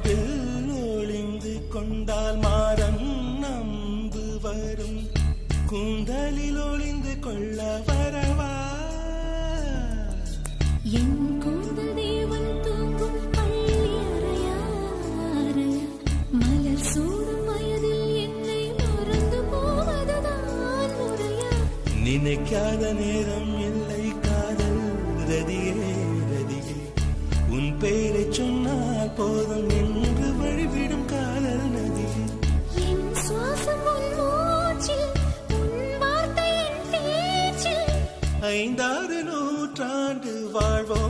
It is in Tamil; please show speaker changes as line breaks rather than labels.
மார்பில் ஒளிந்து கொண்டால் மாறன் நம்பு வரும் கூந்தலில் ஒளிந்து கொள்ள வரவா
என் கூந்தல் தேவன் தூங்கும் பள்ளி அறையா மலர் சூடும் வயதில் என்னை மறந்து போவதுதான் முறையா
நினைக்காத நேரம் இல்லை காதல் ரதியே ரதியே உன் பெயரை சொன்னால் போதும் என்று வழிவிடும் காதல் நதியே
என் சுவாசம் உன் மூச்சில் உன் வார்த்தை என் பேச்சில்
5-6 நூற்றாண்டு வாழ்வோம்